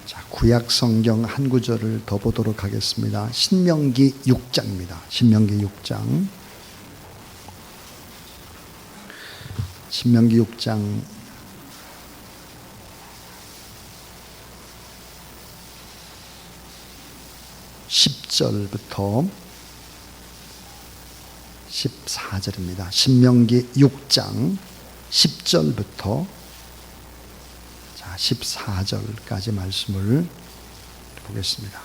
자, 구약 성경 한 구절을 더 보도록 하겠습니다. 신명기 6장입니다. 신명기 6장. 신명기 6장 10절부터 14절입니다. 신명기 6장 10절부터 14절까지 말씀을 보겠습니다.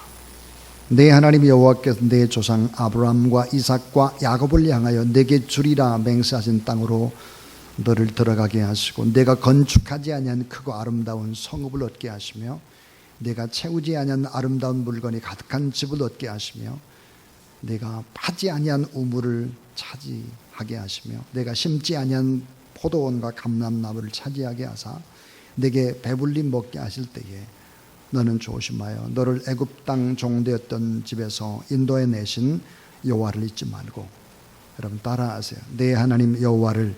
내 하나님 여호와께서 내 조상 아브라함과 이삭과 야곱을 향하여 내게 주리라 맹세하신 땅으로 너를 들어가게 하시고 내가 건축하지 아니한 크고 아름다운 성읍을 얻게 하시며 내가 채우지 아니한 아름다운 물건이 가득한 집을 얻게 하시며 내가 파지 아니한 우물을 차지하게 하시며 내가 심지 아니한 포도원과 감람나무를 차지하게 하사 내게 배불리 먹게 하실 때에 너는 조심하여 너를 애굽 땅 종되었던 집에서 인도해 내신 여호와를 잊지 말고, 여러분 따라하세요. 내 하나님 여호와를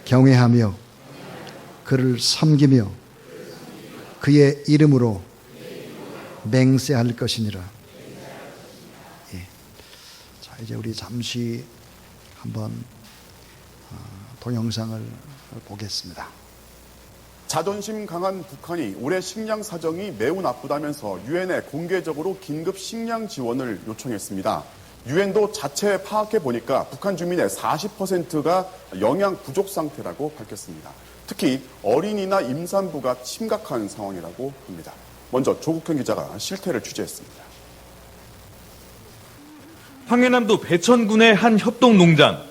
경외하며 그를 섬기며 그의 이름으로 맹세할 것이니라. 예. 자, 이제 우리 잠시 한번 동영상을 보겠습니다. 자존심 강한 북한이 올해 식량 사정이 매우 나쁘다면서 유엔에 공개적으로 긴급 식량 지원을 요청했습니다. 유엔도 자체 파악해 보니까 북한 주민의 40%가 영양 부족 상태라고 밝혔습니다. 특히 어린이나 임산부가 심각한 상황이라고 합니다. 먼저 조국현 기자가 실태를 취재했습니다. 황해남도 배천군의 한 협동농장.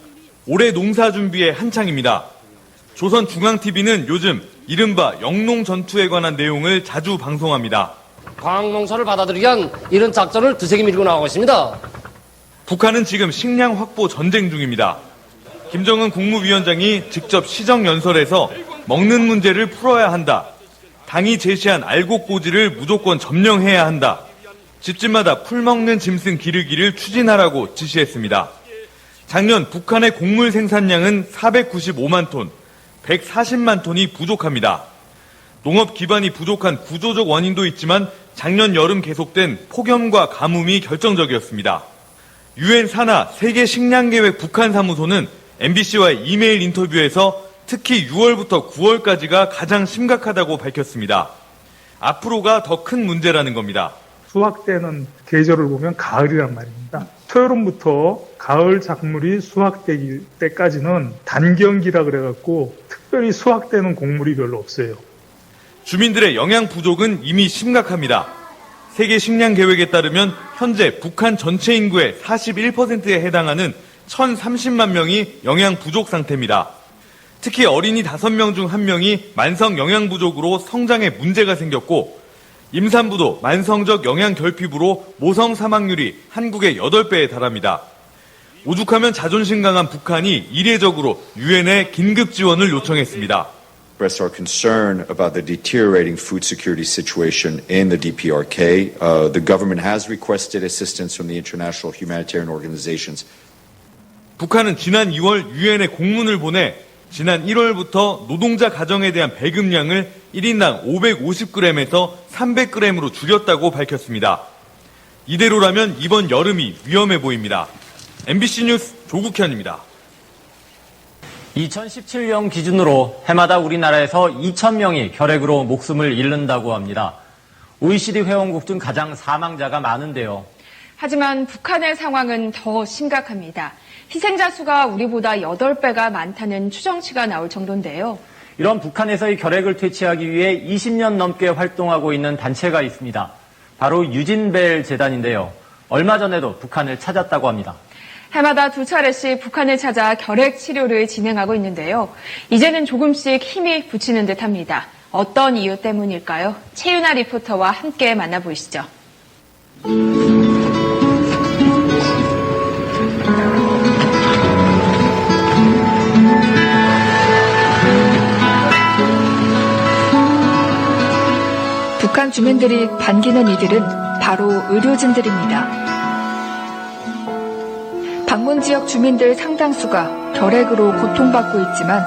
올해 농사 준비에 한창입니다. 조선중앙TV는 요즘 이른바 영농전투에 관한 내용을 자주 방송합니다. 광농사를 받아들이기 위한 이런 작전을 드세게 밀고 나가고 있습니다. 북한은 지금 식량 확보 전쟁 중입니다. 김정은 국무위원장이 직접 시정연설에서 먹는 문제를 풀어야 한다. 당이 제시한 알곡고지를 무조건 점령해야 한다. 집집마다 풀 먹는 짐승 기르기를 추진하라고 지시했습니다. 작년 북한의 곡물 생산량은 495만 톤, 140만 톤이 부족합니다. 농업 기반이 부족한 구조적 원인도 있지만 작년 여름 계속된 폭염과 가뭄이 결정적이었습니다. 유엔 산하 세계 식량계획 북한 사무소는 MBC와의 이메일 인터뷰에서 특히 6월부터 9월까지가 가장 심각하다고 밝혔습니다. 앞으로가 더 큰 문제라는 겁니다. 수확되는 계절을 보면 가을이란 말입니다. 초여름부터 가을 작물이 수확되기 때까지는 단경기라 그래갖고 특별히 수확되는 곡물이 별로 없어요. 주민들의 영양 부족은 이미 심각합니다. 세계 식량 계획에 따르면 현재 북한 전체 인구의 41%에 해당하는 1,030만 명이 영양 부족 상태입니다. 특히 어린이 5명 중 1명이 만성 영양 부족으로 성장에 문제가 생겼고 임산부도 만성적 영양 결핍으로 모성 사망률이 한국의 8배에 달합니다. 오죽하면 자존심 강한 북한이 이례적으로 유엔에 긴급 지원을 요청했습니다. Express our concern about the deteriorating food security situation in the DPRK. The government has requested assistance from the international humanitarian organizations. 북한은 지난 2월 유엔에 공문을 보내 지난 1월부터 노동자 가정에 대한 배급량을 1인당 550g에서 300g으로 줄였다고 밝혔습니다. 이대로라면 이번 여름이 위험해 보입니다. MBC 뉴스 조국현입니다. 2017년 기준으로 해마다 우리나라에서 2,000명이 혈액으로 목숨을 잃는다고 합니다. OECD 회원국 중 가장 사망자가 많은데요. 하지만 북한의 상황은 더 심각합니다. 희생자 수가 우리보다 8배가 많다는 추정치가 나올 정도인데요. 이런 북한에서의 결핵을 퇴치하기 위해 20년 넘게 활동하고 있는 단체가 있습니다. 바로 유진벨 재단인데요. 얼마 전에도 북한을 찾았다고 합니다. 해마다 2차례씩 북한을 찾아 결핵 치료를 진행하고 있는데요. 이제는 조금씩 힘이 붙이는 듯합니다. 어떤 이유 때문일까요? 최윤아 리포터와 함께 만나보시죠. 북한 주민들이 반기는 이들은 바로 의료진들입니다. 방문 지역 주민들 상당수가 결핵으로 고통받고 있지만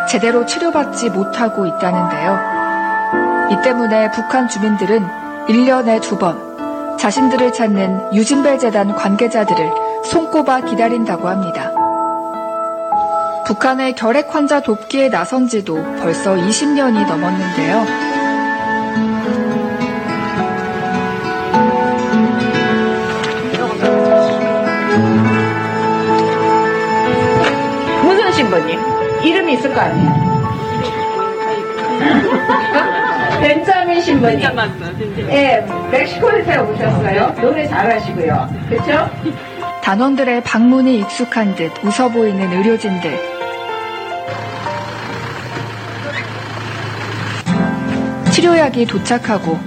제대로 치료받지 못하고 있다는데요. 이 때문에 북한 주민들은 1년에 2번 자신들을 찾는 유진벨 재단 관계자들을 손꼽아 기다린다고 합니다. 북한의 결핵 환자 돕기에 나선 지도 벌써 20년이 넘었는데요. 무슨 신부님? 이름이 있을 거 아니에요? 벤자민 신부님. 예, 멕시코에서 오셨어요. 노래 잘하시고요. 그렇죠? 단원들의 방문이 익숙한 듯 웃어 보이는 의료진들. 치료약이 도착하고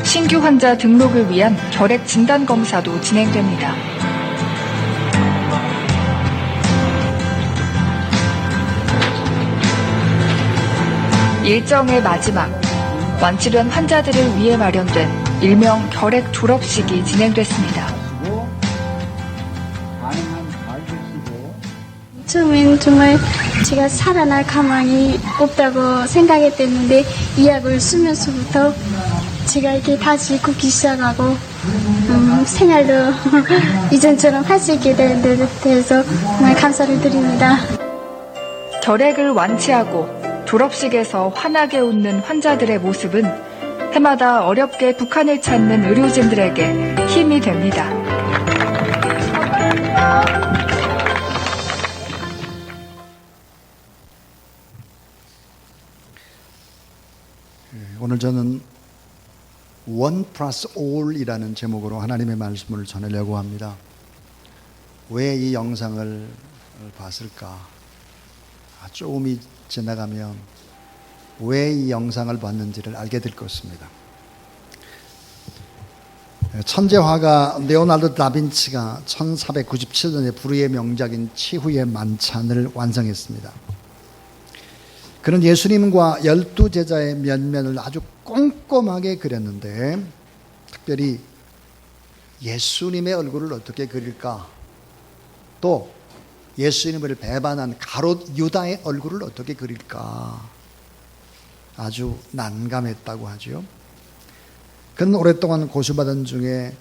신규 환자 등록을 위한 결핵 진단 검사도 진행됩니다. 일정의 마지막, 완치된 환자들을 위해 마련된 일명 결핵 졸업식이 진행됐습니다. 처음엔 정말 제가 살아날 가망이 없다고 생각했는데 이 약을 쓰면서부터 제가 이렇게 다시 걷기 시작하고 생활도 이전처럼 할 수 있게 된 데 대해서 정말 감사를 드립니다. 결핵을 완치하고 졸업식에서 환하게 웃는 환자들의 모습은 해마다 어렵게 북한을 찾는 의료진들에게 힘이 됩니다. 오늘 저는 One plus All이라는 제목으로 하나님의 말씀을 전하려고 합니다. 왜 이 영상을 봤을까? 조금이 지나가면 왜 이 영상을 봤는지를 알게 될 것입니다. 천재화가 레오나르도 다빈치가 1497년에 불후의 명작인 치후의 만찬을 완성했습니다. 그는 예수님과 12제자의 면면을 아주 꼼꼼하게 그렸는데 특별히 예수님의 얼굴을 어떻게 그릴까? 또 예수님을 배반한 가롯 유다의 얼굴을 어떻게 그릴까? 아주 난감했다고 하죠. 그는 오랫동안 고수받은 중에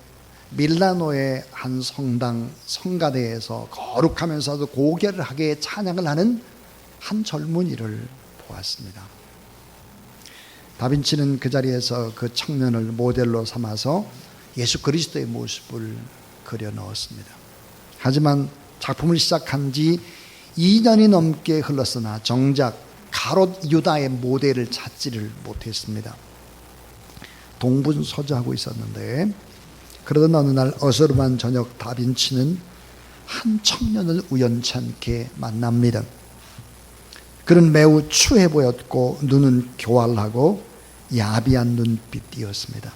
밀라노의 한 성당 성가대에서 거룩하면서도 고결하게 찬양을 하는 한 젊은이를 보았습니다. 다빈치는 그 자리에서 그 청년을 모델로 삼아서 예수 그리스도의 모습을 그려 넣었습니다. 하지만 작품을 시작한 지 2년이 넘게 흘렀으나 정작 가롯 유다의 모델을 찾지를 못했습니다. 동분서주하고 있었는데 그러던 어느 날 어스름한 저녁 다빈치는 한 청년을 우연찮게 만납니다. 그는 매우 추해 보였고 눈은 교활하고 야비한 눈빛이었습니다.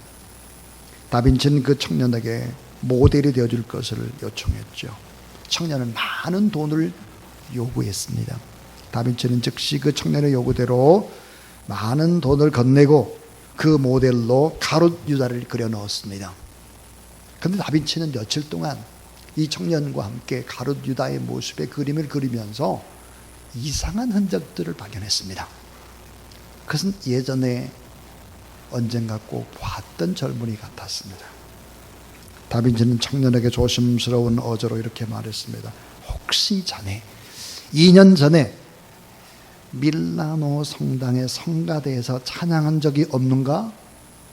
다빈치는 그 청년에게 모델이 되어줄 것을 요청했죠. 청년은 많은 돈을 요구했습니다. 다빈치는 즉시 그 청년의 요구대로 많은 돈을 건네고 그 모델로 가롯 유다를 그려 넣었습니다. 그런데 다빈치는 며칠 동안 이 청년과 함께 가롯 유다의 모습의 그림을 그리면서 이상한 흔적들을 발견했습니다. 그것은 예전에 언젠가 꼭 봤던 젊은이 같았습니다. 다빈치는 청년에게 조심스러운 어조로 이렇게 말했습니다. 혹시 자네 2년 전에 밀라노 성당의 성가대에서 찬양한 적이 없는가?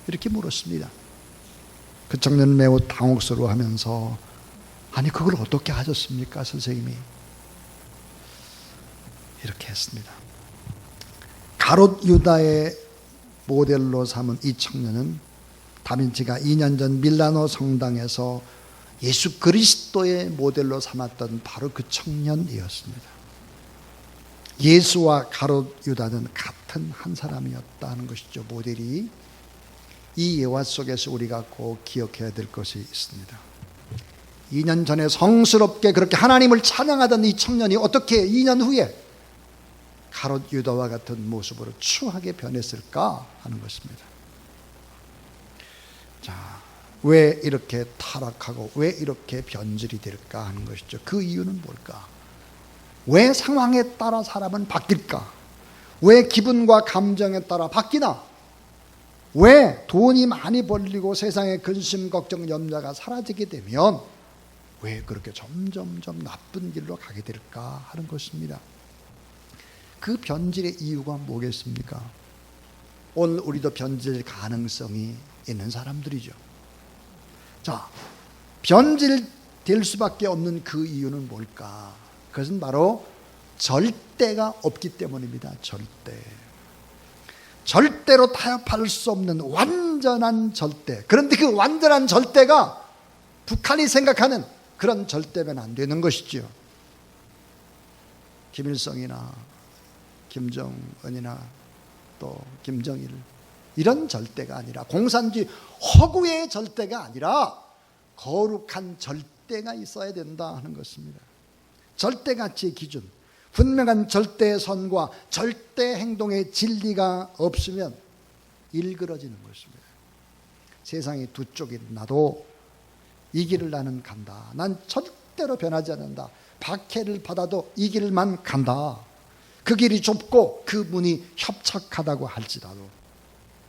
이렇게 물었습니다. 그 청년은 매우 당혹스러워하면서 아니 그걸 어떻게 하셨습니까 선생님이? 이렇게 했습니다. 가롯 유다의 모델로 삼은 이 청년은 다빈치가 2년 전 밀라노 성당에서 예수 그리스도의 모델로 삼았던 바로 그 청년이었습니다. 예수와 가롯 유다는 같은 한 사람이었다는 것이죠. 모델이. 이 예화 속에서 우리가 꼭 기억해야 될 것이 있습니다. 2년 전에 성스럽게 그렇게 하나님을 찬양하던 이 청년이 어떻게 2년 후에 가롯 유다와 같은 모습으로 추하게 변했을까 하는 것입니다. 자, 왜 이렇게 타락하고 왜 이렇게 변질이 될까 하는 것이죠. 그 이유는 뭘까? 왜 상황에 따라 사람은 바뀔까? 왜 기분과 감정에 따라 바뀌나? 왜 돈이 많이 벌리고 세상의 근심, 걱정, 염려가 사라지게 되면 왜 그렇게 점점점 나쁜 길로 가게 될까 하는 것입니다. 그 변질의 이유가 뭐겠습니까? 오늘 우리도 변질 가능성이 있는 사람들이죠. 자, 변질될 수밖에 없는 그 이유는 뭘까? 그것은 바로 절대가 없기 때문입니다. 절대로 타협할 수 없는 완전한 절대. 그런데 그 완전한 절대가 북한이 생각하는 그런 절대면 안 되는 것이지요. 김일성이나 김정은이나 또 김정일 이런 절대가 아니라 공산주의 허구의 절대가 아니라 거룩한 절대가 있어야 된다 하는 것입니다. 절대가치의 기준, 분명한 절대선과 절대 행동의 진리가 없으면 일그러지는 것입니다. 세상이 두 쪽이 나도 이 길을 나는 간다. 난 절대로 변하지 않는다. 박해를 받아도 이 길만 간다. 그 길이 좁고 그 문이 협착하다고 할지라도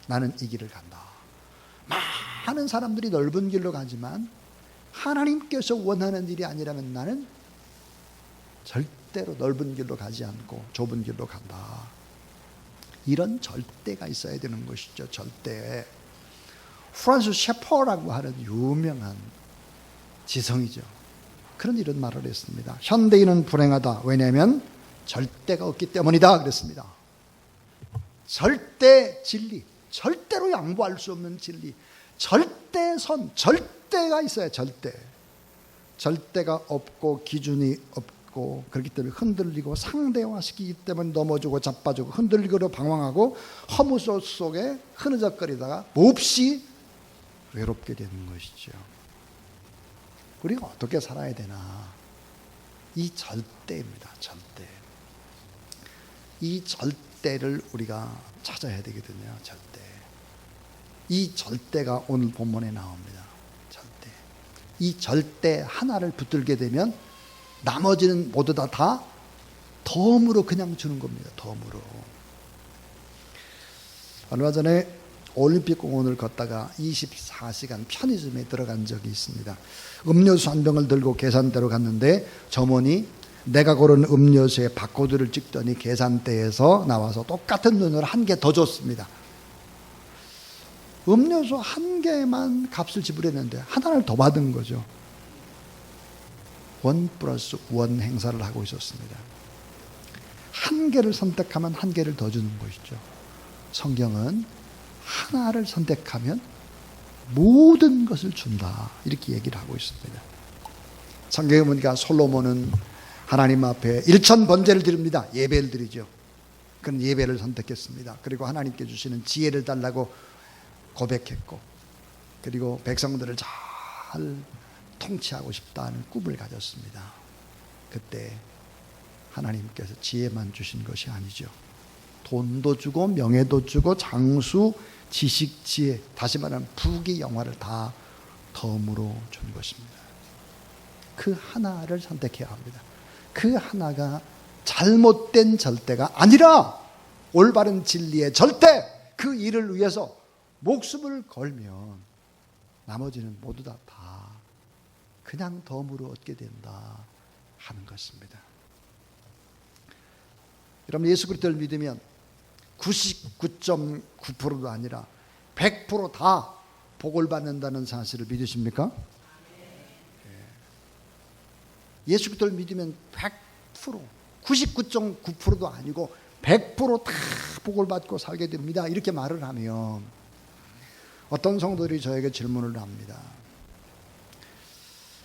나는 이 길을 간다. 많은 사람들이 넓은 길로 가지만 하나님께서 원하는 일이 아니라면 나는 절대로 넓은 길로 가지 않고 좁은 길로 간다. 이런 절대가 있어야 되는 것이죠. 절대. 프란스 셰퍼라고 하는 유명한 지성이죠. 그런 이런 말을 했습니다. 현대인은 불행하다. 왜냐하면 절대가 없기 때문이다 그랬습니다. 절대 진리, 절대로 양보할 수 없는 진리, 절대선, 절대가 있어야 절대가 없고 기준이 없고 그렇기 때문에 흔들리고 상대화시키기 때문에 넘어지고 자빠지고 흔들리고 방황하고 허무 속에 흐느적거리다가 몹시 외롭게 되는 것이죠. 우리가 어떻게 살아야 되나? 이 절대입니다. 절대. 이 절대를 우리가 찾아야 되거든요. 절대. 이 절대가 오늘 본문에 나옵니다. 절대. 이 절대 하나를 붙들게 되면 나머지는 모두 다 덤으로 그냥 주는 겁니다. 덤으로. 얼마 전에 올림픽 공원을 걷다가 24시간 편의점에 들어간 적이 있습니다. 음료수 한 병을 들고 계산대로 갔는데 점원이 내가 고른 음료수의 바코드를 찍더니 계산대에서 나와서 똑같은 돈을 한 개 더 줬습니다. 음료수 한 개만 값을 지불했는데 하나를 더 받은 거죠. 1+1 행사를 하고 있었습니다. 한 개를 선택하면 한 개를 더 주는 것이죠. 성경은 하나를 선택하면 모든 것을 준다 이렇게 얘기를 하고 있습니다. 성경에 보니까 솔로몬은 하나님 앞에 1천 번제를 드립니다. 예배를 드리죠. 그런 예배를 선택했습니다. 그리고 하나님께 주시는 지혜를 달라고 고백했고, 그리고 백성들을 잘 통치하고 싶다는 꿈을 가졌습니다. 그때 하나님께서 지혜만 주신 것이 아니죠. 돈도 주고 명예도 주고 장수, 지식, 지혜, 다시 말하면 부귀 영화를 다 덤으로 준 것입니다. 그 하나를 선택해야 합니다. 그 하나가 잘못된 절대가 아니라 올바른 진리의 절대, 그 일을 위해서 목숨을 걸면 나머지는 모두 다 그냥 덤으로 얻게 된다 하는 것입니다. 여러분, 예수 그리스도를 믿으면 99.9%도 아니라 100% 다 복을 받는다는 사실을 믿으십니까? 예수 그리스도를 믿으면 100%, 99.9%도 아니고 100% 다 복을 받고 살게 됩니다. 이렇게 말을 하면 어떤 성도들이 저에게 질문을 합니다.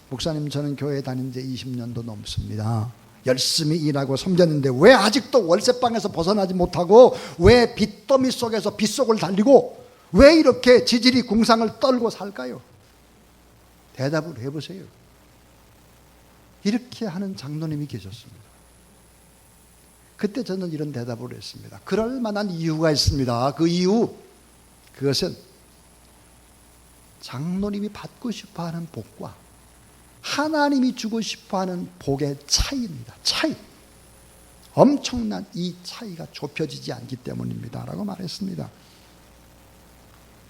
목사님, 저는 교회 다닌 지 20년도 넘습니다. 열심히 일하고 섬겼는데 왜 아직도 월세방에서 벗어나지 못하고, 왜 빚더미 속에서 빗속을 달리고, 왜 이렇게 지질이 궁상을 떨고 살까요? 대답을 해보세요. 이렇게 하는 장로님이 계셨습니다. 그때 저는 이런 대답을 했습니다. 그럴 만한 이유가 있습니다. 그 이유, 그것은 장로님이 받고 싶어하는 복과 하나님이 주고 싶어하는 복의 차이입니다. 차이. 엄청난 이 차이가 좁혀지지 않기 때문입니다 라고 말했습니다.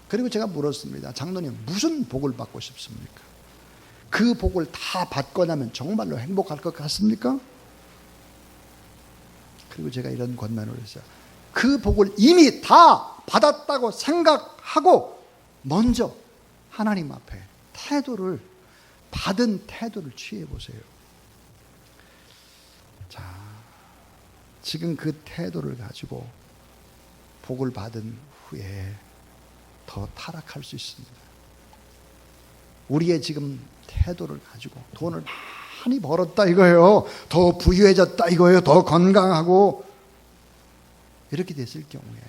그리고 제가 물었습니다. 장로님, 무슨 복을 받고 싶습니까? 그 복을 다 받고 나면 정말로 행복할 것 같습니까? 그리고 제가 이런 권면을 했어요. 그 복을 이미 다 받았다고 생각하고 먼저 하나님 앞에 받은 태도를 취해 보세요. 자, 지금 그 태도를 가지고 복을 받은 후에 더 타락할 수 있습니다. 우리의 지금 태도를 가지고 돈을 많이 벌었다 이거예요. 더 부유해졌다 이거예요. 더 건강하고 이렇게 됐을 경우에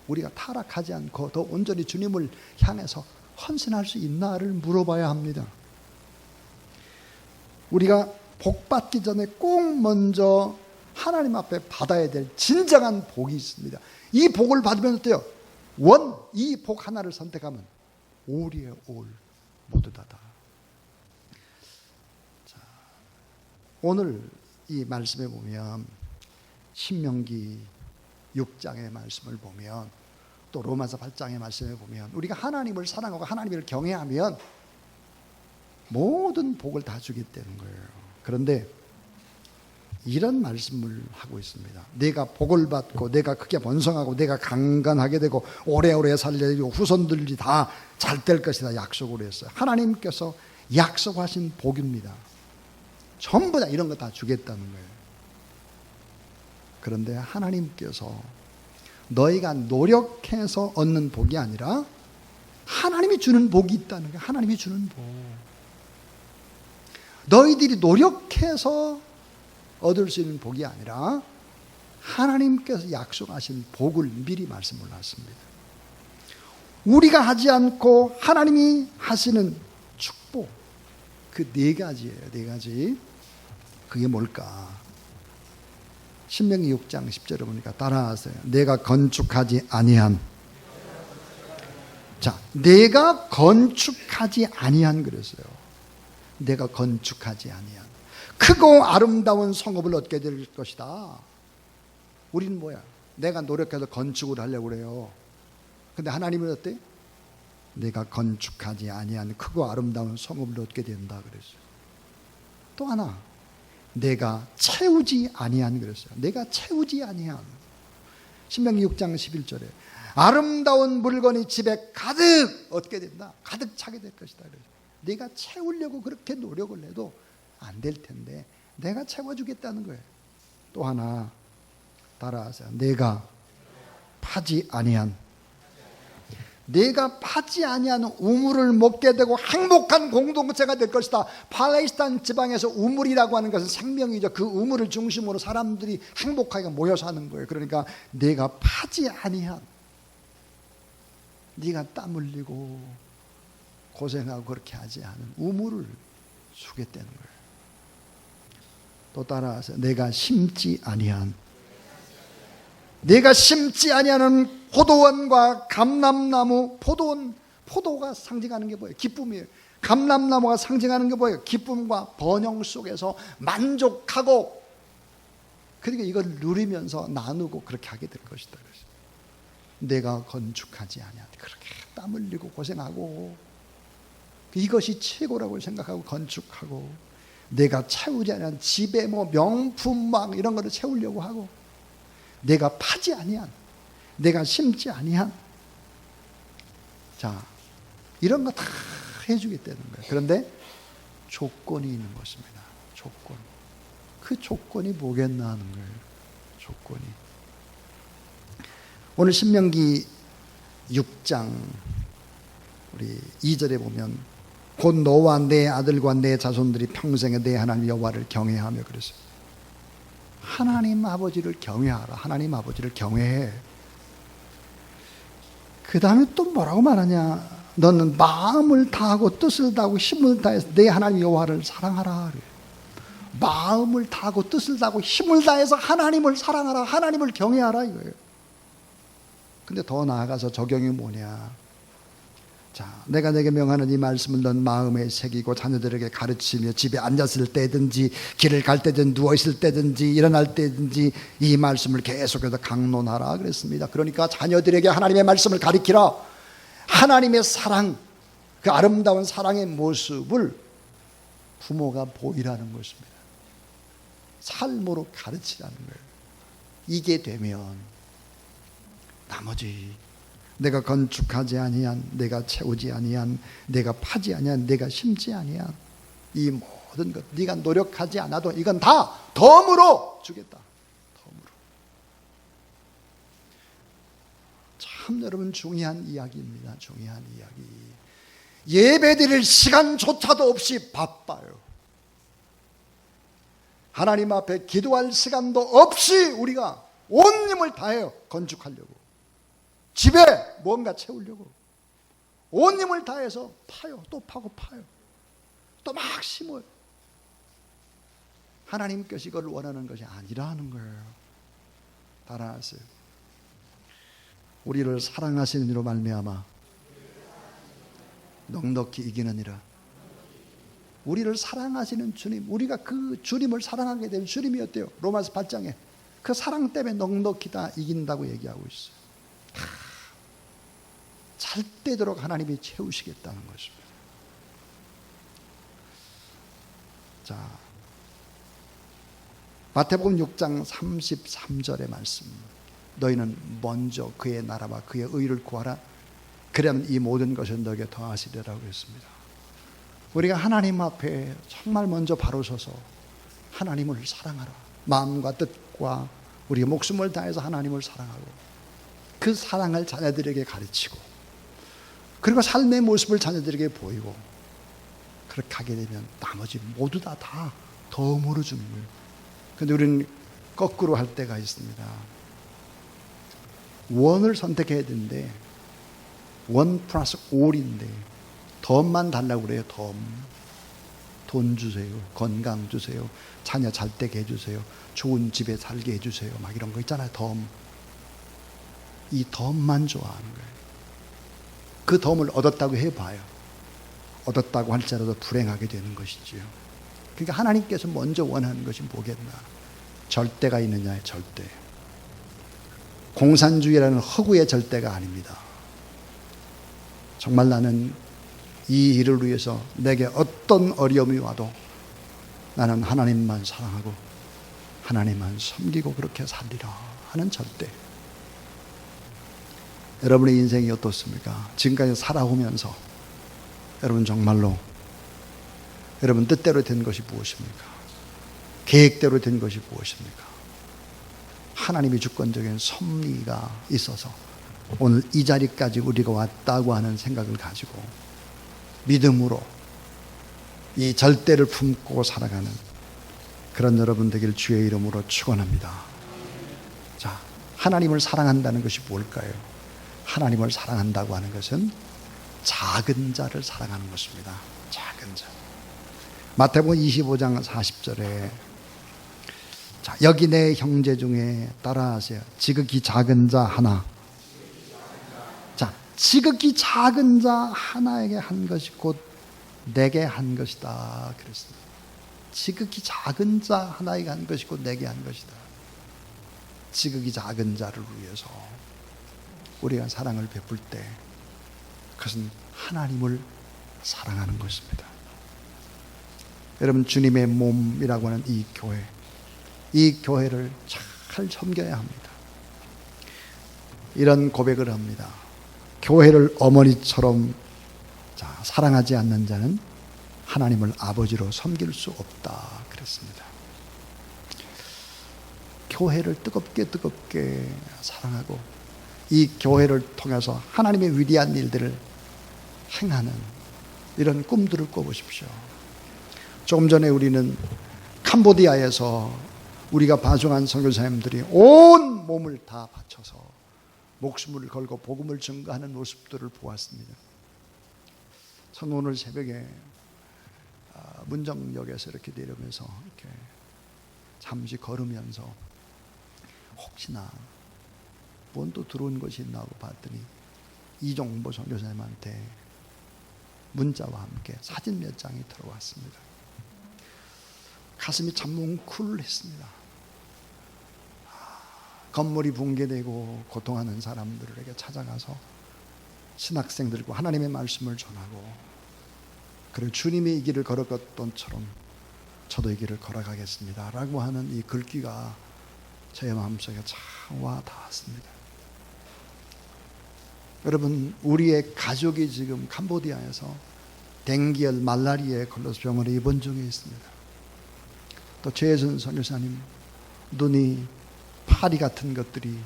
우리가 타락하지 않고 더 온전히 주님을 향해서 헌신할 수 있나를 물어봐야 합니다. 우리가 복 받기 전에 꼭 먼저 하나님 앞에 받아야 될 진정한 복이 있습니다. 이 복을 받으면 어때요? 이 복 하나를 선택하면 올이에요. 올. 모두 다다. 자, 오늘 이 말씀에 보면 신명기 6장의 말씀을 보면 또 로마서 8장의 말씀에 보면 우리가 하나님을 사랑하고 하나님을 경외하면 모든 복을 다 주겠다는 거예요. 그런데 이런 말씀을 하고 있습니다. 내가 복을 받고 내가 크게 번성하고 내가 강건하게 되고 오래오래 살려고 후손들이 다 잘 될 것이다 약속을 했어요. 하나님께서 약속하신 복입니다. 전부 다 이런 거 다 주겠다는 거예요. 그런데 하나님께서 너희가 노력해서 얻는 복이 아니라 하나님이 주는 복이 있다는 거예요. 하나님이 주는 복. 너희들이 노력해서 얻을 수 있는 복이 아니라 하나님께서 약속하신 복을 미리 말씀을 하십니다. 우리가 하지 않고 하나님이 하시는 축복, 그 네 가지예요. 네 가지. 그게 뭘까? 신명기 6장 10절에 보니까 따라하세요. 내가 건축하지 아니한. 자, 내가 건축하지 아니한 그랬어요. 내가 건축하지 아니한 크고 아름다운 성읍을 얻게 될 것이다. 우리는 뭐야? 내가 노력해서 건축을 하려고 그래요. 근데 하나님은 어때? 내가 건축하지 아니한 크고 아름다운 성읍을 얻게 된다 그랬어요. 또 하나, 내가 채우지 아니한 그랬어요. 내가 채우지 아니한. 신명기 6장 11절에 아름다운 물건이 집에 가득 얻게 된다. 가득 차게 될 것이다 그랬어요. 내가 채우려고 그렇게 노력을 해도 안 될 텐데 내가 채워주겠다는 거예요. 또 하나 따라하세요. 내가 파지 아니한. 내가 파지 아니한 우물을 먹게 되고 행복한 공동체가 될 것이다. 팔레스타인 지방에서 우물이라고 하는 것은 생명이죠. 그 우물을 중심으로 사람들이 행복하게 모여서 하는 거예요. 그러니까 내가 파지 아니한, 네가 땀 흘리고 고생하고 그렇게 하지 않은 우물을 주겠다는 거예요. 또 따라하세요. 내가 심지 아니한. 내가 심지 아니하는 포도원과 감람나무. 포도가 상징하는 게 뭐예요? 기쁨이에요. 감람나무가 상징하는 게 뭐예요? 기쁨과 번영 속에서 만족하고, 그러니까 이걸 누리면서 나누고 그렇게 하게 될 것이다. 내가 건축하지 아니한, 그렇게 땀 흘리고 고생하고 이것이 최고라고 생각하고 건축하고, 내가 채우지 않은 집에 뭐 명품 막 이런 거를 채우려고 하고, 내가 파지 아니한, 내가 심지 아니한, 자, 이런 거 다 해주겠다는 거예요. 그런데 조건이 있는 것입니다. 조건. 그 조건이 뭐겠나 하는 거예요. 조건이. 오늘 신명기 6장 우리 2절에 보면 곧 너와 내 아들과 내 자손들이 평생에 내 하나님 여호와를 경외하며 그랬어요. 하나님 아버지를 경외하라. 하나님 아버지를 경외해. 그 다음에 또 뭐라고 말하냐? 너는 마음을 다하고 뜻을 다하고 힘을 다해서 내 하나님 여호와를 사랑하라. 마음을 다하고 뜻을 다하고 힘을 다해서 하나님을 사랑하라. 하나님을 경외하라 이거예요. 근데 더 나아가서 적용이 뭐냐? 자, 내가 내게 명하는 이 말씀을 넌 마음에 새기고 자녀들에게 가르치며 집에 앉았을 때든지 길을 갈 때든 누워있을 때든지 일어날 때든지 이 말씀을 계속해서 강론하라 그랬습니다. 그러니까 자녀들에게 하나님의 말씀을 가르치라. 하나님의 사랑, 그 아름다운 사랑의 모습을 부모가 보이라는 것입니다. 삶으로 가르치라는 거예요. 이게 되면 나머지 내가 건축하지 아니한, 내가 채우지 아니한, 내가 파지 아니한, 내가 심지 아니한 이 모든 것, 네가 노력하지 않아도 이건 다 덤으로 주겠다. 덤으로. 참 여러분 중요한 이야기입니다. 중요한 이야기. 예배드릴 시간조차도 없이 바빠요. 하나님 앞에 기도할 시간도 없이 우리가 온 힘을 다해요. 건축하려고. 집에 뭔가 채우려고 온 힘을 다해서 파요. 또 파고 파요. 또 막 심어요. 하나님께서 이걸 원하는 것이 아니라는 거예요. 따라하세요. 우리를 사랑하시는 이로 말미암아 넉넉히 이기느니라. 우리를 사랑하시는 주님, 우리가 그 주님을 사랑하게 되면 주님이 어때요? 로마서 8장에 그 사랑 때문에 넉넉히 다 이긴다고 얘기하고 있어요. 잘 때도록 하나님이 채우시겠다는 것입니다. 자, 마태복음 6장 33절의 말씀. 너희는 먼저 그의 나라와 그의 의를 구하라. 그러면 이 모든 것을 너에게 더하시리라고 했습니다. 우리가 하나님 앞에 정말 먼저 바로 서서 하나님을 사랑하라. 마음과 뜻과 우리의 목숨을 다해서 하나님을 사랑하고 그 사랑을 자녀들에게 가르치고 그리고 삶의 모습을 자녀들에게 보이고 그렇게 하게 되면 나머지 모두 다 덤으로 주는 거예요. 그런데 우리는 거꾸로 할 때가 있습니다. 원을 선택해야 되는데 원 플러스 올인데 덤만 달라고 그래요. 돈 주세요. 건강 주세요. 자녀 잘 되게 해주세요. 좋은 집에 살게 해주세요. 막 이런 거 있잖아요. 이 덤만 좋아하는 거예요. 그 덤을 얻었다고 해봐요. 얻었다고 할지라도 불행하게 되는 것이지요. 그러니까 하나님께서 먼저 원하는 것이 뭐겠나? 절대가 있느냐의 절대. 공산주의라는 허구의 절대가 아닙니다. 정말 나는 이 일을 위해서 내게 어떤 어려움이 와도 나는 하나님만 사랑하고 하나님만 섬기고 그렇게 살리라 하는 절대. 여러분의 인생이 어떻습니까? 지금까지 살아오면서 여러분 정말로 여러분 뜻대로 된 것이 무엇입니까? 계획대로 된 것이 무엇입니까? 하나님의 주권적인 섭리가 있어서 오늘 이 자리까지 우리가 왔다고 하는 생각을 가지고 믿음으로 이 절대를 품고 살아가는 그런 여러분 되길 주의 이름으로 축원합니다. 자, 하나님을 사랑한다는 것이 뭘까요? 하나님을 사랑한다고 하는 것은 작은 자를 사랑하는 것입니다. 작은 자. 마태복음 25장 40절에 자, 여기 내 형제 중에 따라하세요. 지극히 작은 자 하나. 자, 지극히 작은 자 하나에게 한 것이 곧 내게 한 것이다. 그랬습니다. 지극히 작은 자 하나에게 한 것이 곧 내게 한 것이다. 지극히 작은 자를 위해서 우리가 사랑을 베풀 때 그것은 하나님을 사랑하는 것입니다. 여러분 주님의 몸이라고 하는 이 교회를 잘 섬겨야 합니다. 이런 고백을 합니다. 교회를 어머니처럼 사랑하지 않는 자는 하나님을 아버지로 섬길 수 없다 그랬습니다. 교회를 뜨겁게 사랑하고 이 교회를 통해서 하나님의 위대한 일들을 행하는 이런 꿈들을 꿔보십시오. 조금 전에 우리는 캄보디아에서 우리가 파송한 선교사님들이 온 몸을 다 바쳐서 목숨을 걸고 복음을 증거하는 모습들을 보았습니다. 저는 오늘 새벽에 문정역에서 이렇게 내려오면서 이렇게 잠시 걸으면서 혹시나 뭔 또 들어온 것이 있나 하고 봤더니 이종보 선교사님한테 문자와 함께 사진 몇 장이 들어왔습니다. 가슴이 참 뭉클했습니다. 건물이 붕괴되고 고통하는 사람들에게 찾아가서 신학생들과 하나님의 말씀을 전하고, 그리고 주님이 이 길을 걸어갔던처럼 저도 이 길을 걸어가겠습니다 라고 하는 이 글귀가 제 마음속에 참 와 닿았습니다. 여러분, 우리의 가족이 지금 캄보디아에서 댕기열 말라리아에 걸려서 병원에 입원 중에 있습니다. 또 최혜선 선교사님, 눈이 파리 같은 것들이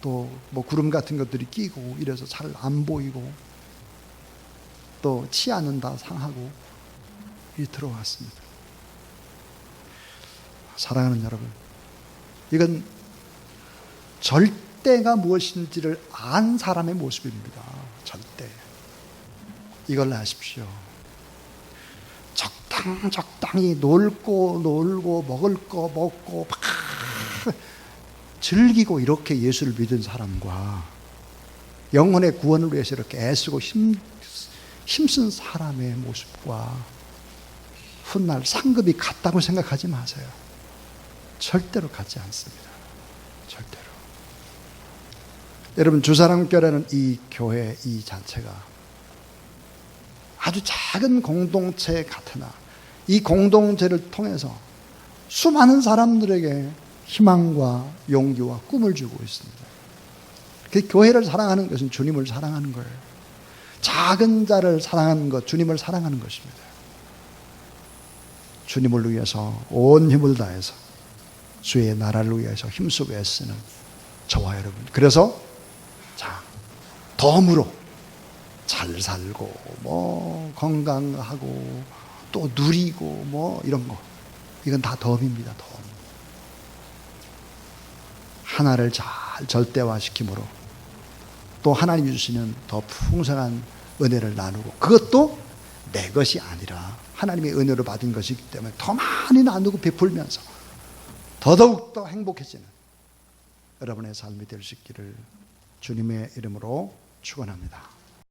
또 뭐 구름 같은 것들이 끼고 이래서 잘 안 보이고, 또 치아는 다 상하고 이 들어왔습니다. 사랑하는 여러분, 이건 절대가 무엇인지를 안 사람의 모습입니다. 절대. 이걸 아십시오. 적당히 놀고 먹을 거 먹고 막 즐기고 이렇게 예수를 믿은 사람과 영혼의 구원을 위해서 이렇게 애쓰고 힘쓴 사람의 모습과 훗날 상급이 같다고 생각하지 마세요. 절대로 같지 않습니다. 절대로. 여러분, 주사랑교회라는 이 교회, 이 자체가 아주 작은 공동체 같으나 이 공동체를 통해서 수많은 사람들에게 희망과 용기와 꿈을 주고 있습니다. 그 교회를 사랑하는 것은 주님을 사랑하는 거예요. 작은 자를 사랑하는 것, 주님을 사랑하는 것입니다. 주님을 위해서 온 힘을 다해서 주의 나라를 위해서 힘쓰고 애쓰는 저와 여러분, 그래서 덤으로 잘 살고 뭐 건강하고 또 누리고 뭐 이런 거, 이건 다 덤입니다. 덤. 하나를 잘 절대화시킴으로 또 하나님이 주시는 더 풍성한 은혜를 나누고, 그것도 내 것이 아니라 하나님의 은혜로 받은 것이기 때문에 더 많이 나누고 베풀면서 더더욱 더 행복해지는 여러분의 삶이 될 수 있기를 주님의 이름으로 축원합니다.